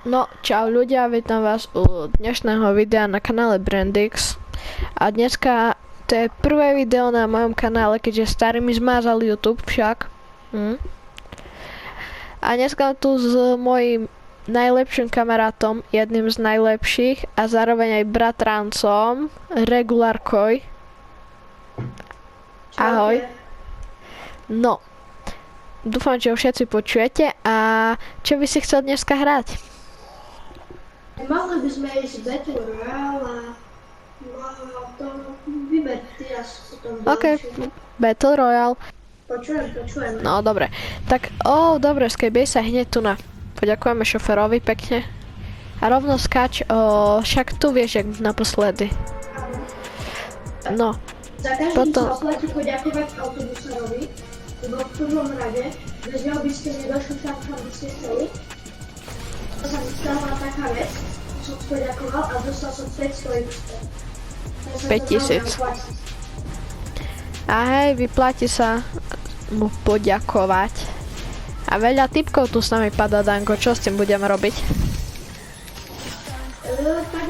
No, čau ľudia, vítam vás u dnešného videa na kanále Brandix. A dneska to je prvé video na mojom kanále, keďže starý mi zmázal YouTube však. A dneska tu s mojím najlepším kamarátom, jedným z najlepších a zároveň aj bratrancom, Regulárkoj. Ahoj. No, dúfam, že ho všetci počujete a čo by si chcel dneska hrať? Mohli by sme ísť Battle Royale a to vyber ty a potom OK, ďalší. Battle Royale. Počujem. No, dobre. Tak, dobre, skejbej sa hneď tu na. Poďakujeme šoferovi pekne. A rovno skáč, však tu vieš, jak naposledy. No. Za každým potom sa oplatí poďakovať autobusárovi, lebo v prvom rade, bez neho by ste nedošli tam, kam by ste chceli. To sa mi stala taká vec, som poďakoval a dostal som 500 XP. 5000. A hej, vyplatí sa mu poďakovať. A veľa typkov tu s nami padá, Danko, čo s tým budeme robiť? Tak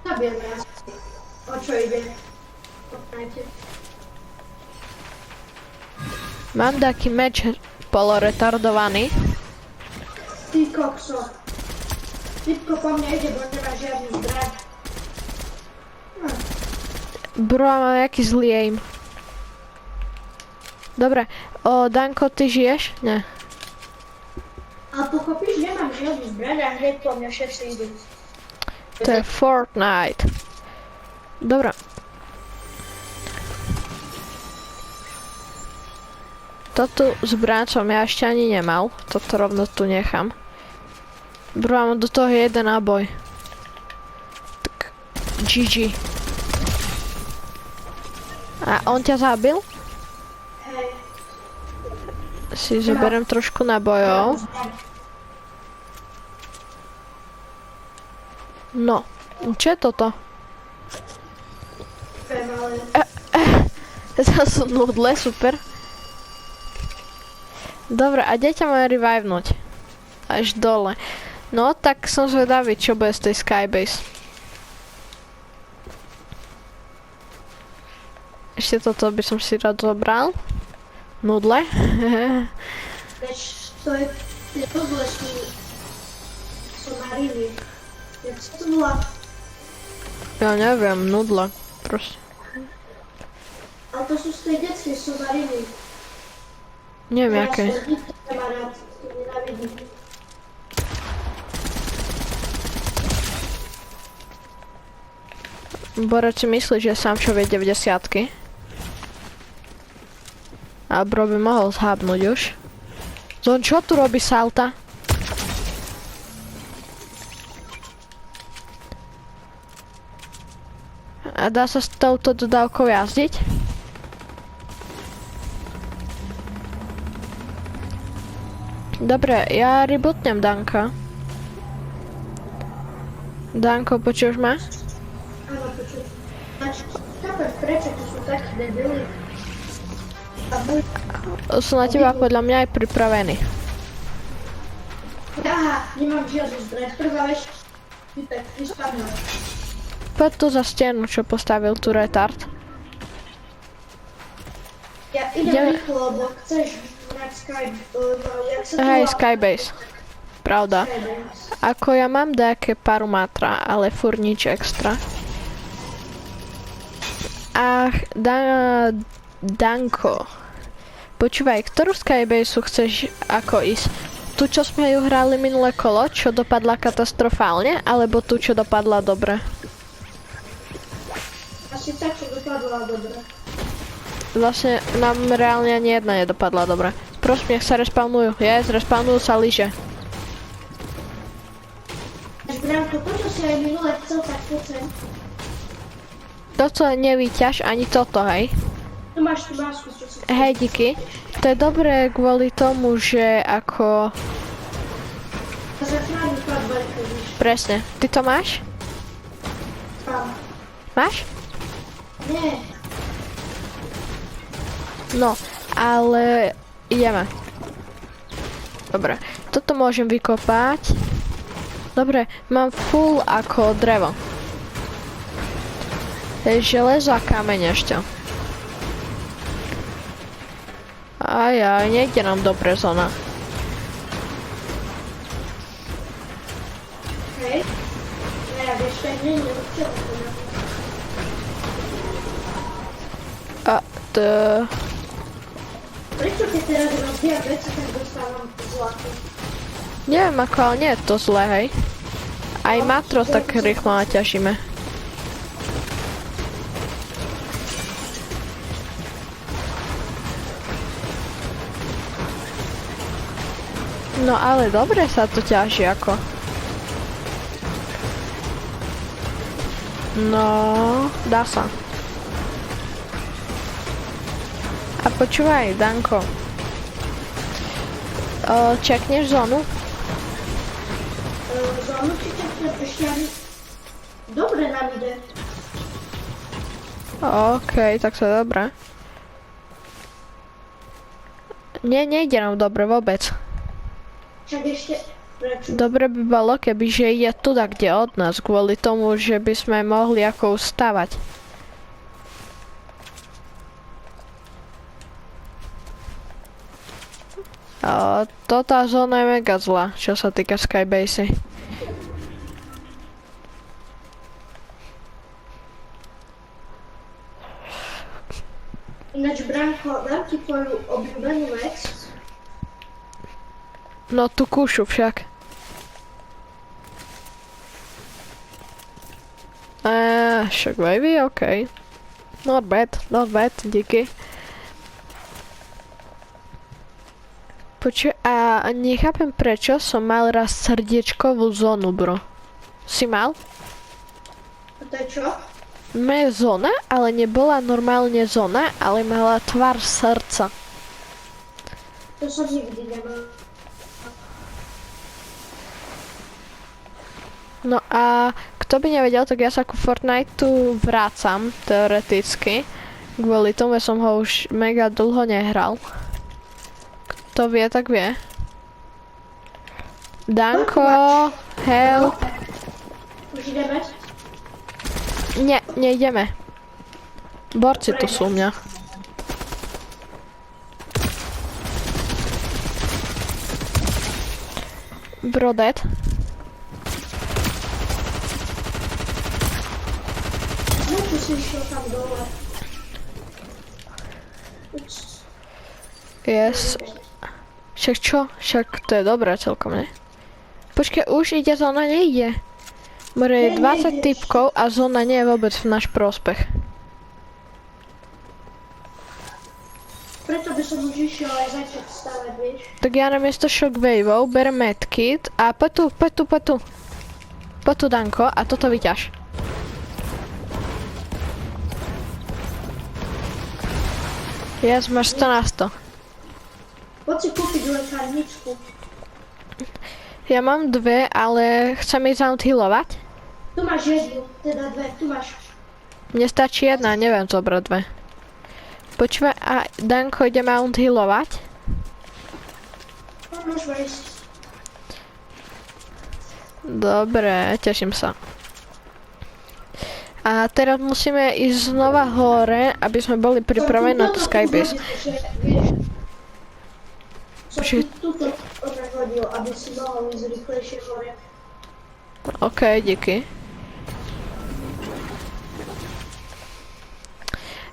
zabijeme asi. O čo ide? Poznajte. Mám taký meč poloretardovaný. Ty kokso. Typko po mne ide, bo nemá žiadny zbraň. Bro, mám jaký zlý aim. Dobre, Danko, ty žiješ? Ne. A pochopíš, nemám žiadny zbraň a hneď po mňa všetci idú. To je Fortnite. Dobre. Toto zbraň som ja ešte ani nemal. Toto rovno tu nechám. Bro, mám do toho jeden náboj. Tak, GG. A on ťa zabil? Hej. Si zoberiem trošku nábojov. No, čo je toto? Zase nudle, super. Dobre, a kde ťa majú revivenúť? Až dole. No, tak som zvedavý, čo bude z tej Skybase. Ešte toto by som si rád zobral. Nudle. Veď to je nudle sú mariny. Jak sa to volá? Ja neviem, nudle. Proste. Ale to sú z tej detskej somariny. Neviem, aké. Ja som nikto nemá rád, to nenávidím. Borec si myslí, že sám čo vie 90-ky. A bro by mohol zhábnuť už. Zon, čo tu robí salta? A dá sa s touto dodávkou jazdiť? Dobre, ja rebootnem Danka. Danko, počuješ ma? Áno, počuť. Chápeš, prečo tu sú takí debili? A môj... Sú na teba podľa mňa aj pripravení. Aha, nemám žiadny zbraň. Prvá vec, vypek, vyspadnú. Poď tu za stenu, čo postavil tu retard. Ja idem rýchlo, lebo chceš hrať Skybase. Hej, Skybase. Pravda. Ako ja mám nejaké pár mátra, ale furt nič extra. Ach, Danko. Počúvaj, ktorú Skybase chceš ako ísť? Tu, čo sme ju hrali minulé kolo, čo dopadla katastrofálne, alebo tu, čo dopadla dobre? Asi tak, čo dopadla dobre. Vlastne nám reálne ani jedna nedopadla dobre. Prosím, nech sa respawnujú. Respawnujú sa lyže. Bránko, to, čo si aj minule chcel, tak poď sem. Toto nevyťaž, ani toto, hej. Tu máš tú masku, čo si chcel. Hej, díky. To je dobré kvôli tomu, že ako... Zachránil platbarku, víš. Presne. Ty to máš? Mám. Máš? Nie. No, ale ideme. Dobre, toto môžem vykopať. Dobre, mám full ako drevo. Železo a kameň ešte. Ajaj, nejde nám dobre zóna. Hej. Ja vieš, tak nie je určite. A Prečo keď teraz rozbijam veci, tak dostávam zlato? neviem ako, ale nie je to zlé, hej. Aj matro tak rýchlo naťažíme. No ale dobre sa to ťaží ako. No, dá sa. A počúvaj, Danko. Čekneš zónu? Zónu či čaknem ešte ani... Dobre nám ide. OK, tak to je dobré. Nie, nejde nám dobre vôbec. Však ešte... Prečo? Dobre by bolo, kebyže je tu tak kde od nás, kvôli tomu, že by sme mohli ako ustávať. Tá zóna je mega zlá, čo sa týka Skybasy. Ináč, Branko, dám ti tvoju obľúbenú vec. No tú kúšu však. Však baby, OK. Not bad, díky. Počuj, a nechápem prečo som mal raz srdiečkovú zónu, bro. Si mal? A to je čo? Moja zóna, ale nebola normálne zóna, ale mala tvar srdca. To som nikdy nemal. No a kto by nevedel, tak ja sa ku Fortniteu vrácam, teoreticky. Kvôli tomu som ho už mega dlho nehral. Kto vie, tak vie. Danko, help. Už ideme? Nie, nejdeme. Borci tu sú u mňa. Bro dead. No, tu si išiel tam dole. Ups. Yes. Však čo? Však to je dobré celkom, ne? Počkaj, už ide, zóna nejde. More je 20 typkov a zóna nie je vôbec v náš prospech. Preto by som už išiel aj začať stavať, vieš? Tak ja namiesto shockwaveov berem medkit a poď tu. Poď tu, Danko, a toto vyťaž. Yes, máš 100 na 100. Poď si kúpiť lekárničku. Ja mám dve, ale chcem ísť healovať. Tu máš jednu, teda dve, tu máš. Mne stačí jedna, neviem zobrať dve. Počúvaj, a Danko, ideme healovať? No, môžeme ísť. Dobre, teším sa. A teraz musíme ísť znova hore, aby sme boli pripravení na tú Skybase. Som túto odhodil, aby si mohol ísť rýchlejšie hore. OK, díky.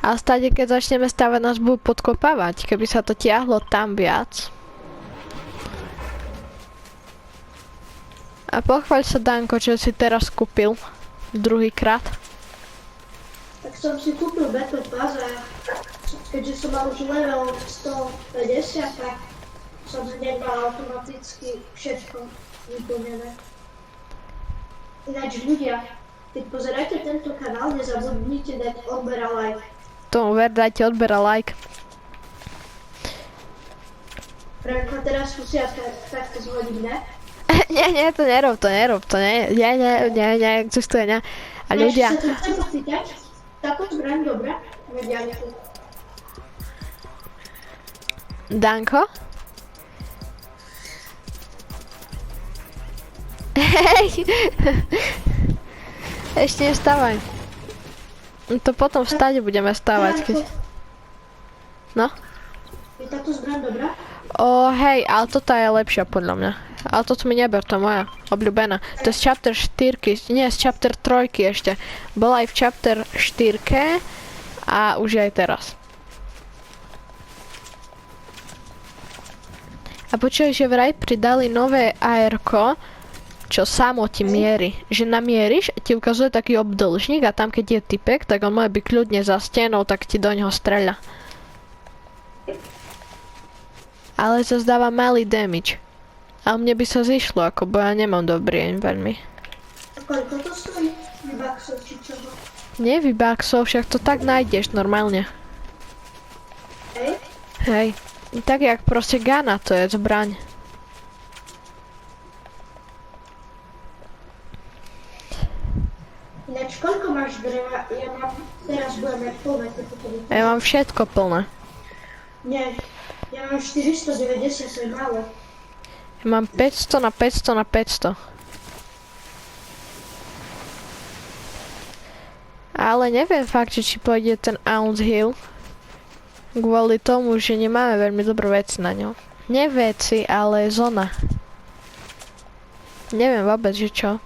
A stále, keď začneme stavať, nás budú podkopávať, keby sa to tiahlo tam viac. A pochváľ sa, Danko, čo si teraz kúpil druhýkrát. Tak som si kúpil Battle Pass a keďže som mal už level 150, tak som hneď mal automaticky všetko vyplnené. Ináč ľudia, keď pozeráte tento kanál, nezabudnite dať odber a like. Tomu ver, dajte odber a like. Franko, teraz musia takto zvodiť, ne? Nie, to nerob, neexistuje, ne. A ľudia... Ešte sa to chcem opýtať, táto zbraň dobrá? Mediálku. Danko? Hej! Ešte nestávaj. No to potom v stade budeme stávať, keď... No? Je táto zbraň dobrá? Hej, ale toto je lepšia podľa mňa. Ale toto mi neber, to je moja obľúbená. To je z chapter 4, nie, z chapter 3 ešte. Bola aj v chapter 4 a už je aj teraz. A počuj, že vraj pridali nové AR-ko, čo samo ti mierí. Že namieríš, ti ukazuje taký obdĺžnik a tam keď je typek, tak on môže byť kľudne za stenou, tak ti do neho streľa. Ale zase dáva malý damage. A mne by sa zišlo, ako bo ja nemám dobrý aim veľmi. A koľko to stojí? Vybaxov či čoho? Nie vybaxov, však to tak nájdeš normálne. Hej? Hej. Tak jak proste Gana to je zbraň. Ináč, koľko máš dreva? Ja mám, teraz budeme plné, Ja mám všetko plné. Nie, ja mám 490, to je málo. Ja mám 500 na 500 na 500. Ale neviem fakt, či pôjde ten Ounce Hill. Kvôli tomu, že nemáme veľmi dobré veci na ňo. Nie veci, ale zóna. Neviem vôbec, že čo.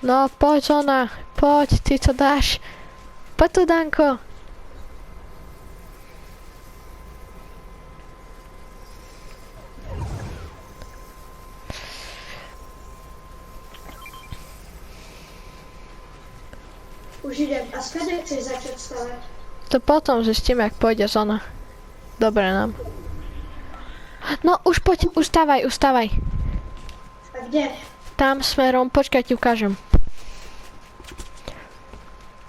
No, poď zóna. Poď, ty to dáš. Poď tu, Danko. Už idem. A skade chceš začať stavať? To potom zistíme, ak pôjde zóna. Dobre nám. No, už poď, ustávaj, ustávaj. A kde? Tam smerom, počkaj, ti ukážem.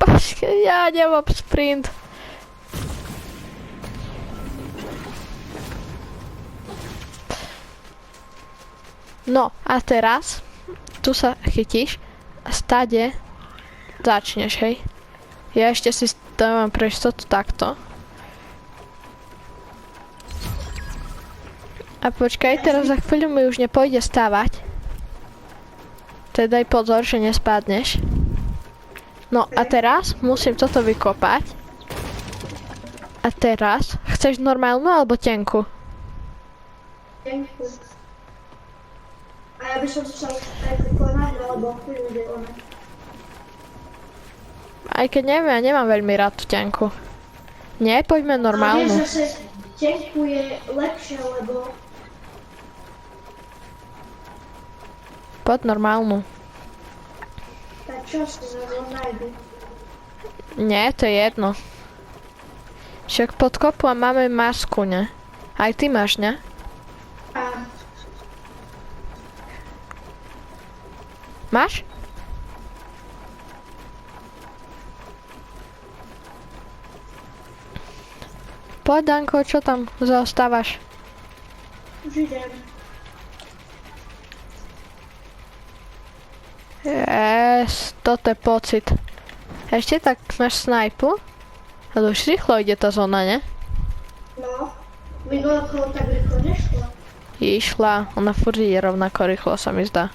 Počkaj, ja nemám sprint. No, a teraz, tu sa chytíš a stade začneš, hej. Ja ešte si dávam pre istotu takto. A počkaj, teraz za chvíľu mi už nepôjde stávať. Teda daj pozor, že nespadneš. No a teraz musím toto vykopať. A teraz, chceš normálnu alebo tenku? Tenku. A ja by som chcel aj vykonať, alebo chvíľu vykonať. Aj keď neviem, ja nemám veľmi rád tú tenku. Nie, poďme normálnu. Ale zase tenku je lepšie, lebo... Poď normálnu. Tak čo si zase nájdu? Nie, to je jedno. Však pod kopu máme masku, ne? Aj ty máš, ne? A Máš? Poď, Danko, čo tam zaostávaš? už idem. Yes, toto je pocit. Ešte tak máš snajpu? Ale už rýchlo ide tá zóna, ne? No, minulé kolo tak rýchlo nešlo. Išla, ona furt ide rovnako rýchlo, sa mi zdá.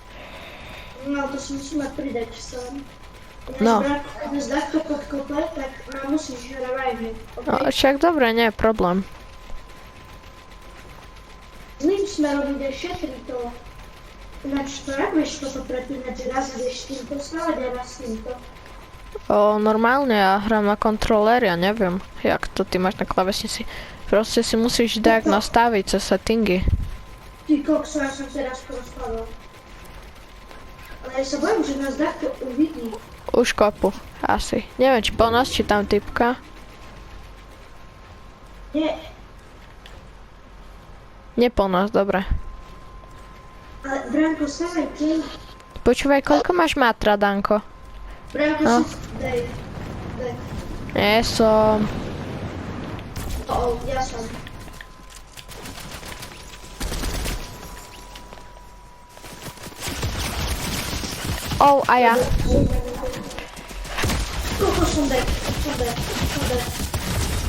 No, to si musíme pridať sám. No. Keď zdáš to pod kope, tak nám musíš revajvy, No, ok? však dobre, nie je problém. Zlým smerom ide šetri to. Ináč to robíš toto prepínať, že raz ideš týmto stavať a raz týmto. Normálne ja hrám na kontrolér, ja neviem, jak to ty máš na klávesnici. Proste si musíš tak nastaviť cez settingy. Ty kokso, ja som teraz prospadol. Ale ja sa bojím, že nás takto uvidí. Už kopu, asi. Neviem, či po nás, či tam typka. Nie, Nie po nás, dobre. ale Branko, stavaj ty. Počúvaj, koľko máš matra, Danko? Branko, No. si... Daj. Daj. Nie som. Ja som. A ja. Koľko som daj?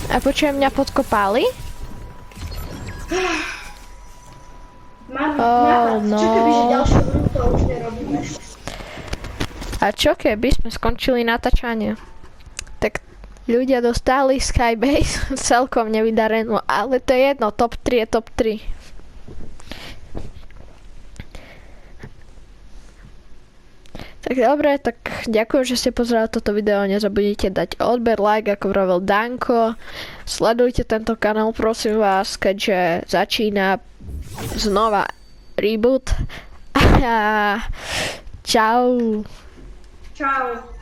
A počujem, mňa podkopali? Mám Oh, nápad. no. Čo keby, že ďalšiu hru to už nerobíme? A čo keby sme skončili natáčanie? Tak ľudia dostali Skybase celkom nevydarenú, ale to je jedno, top 3 je top 3. Tak dobre, tak ďakujem, že ste pozerali toto video, nezabudnite dať odber, like, ako vravel Danko. Sledujte tento kanál, prosím vás, keďže začína znova reboot. A čau. Čau.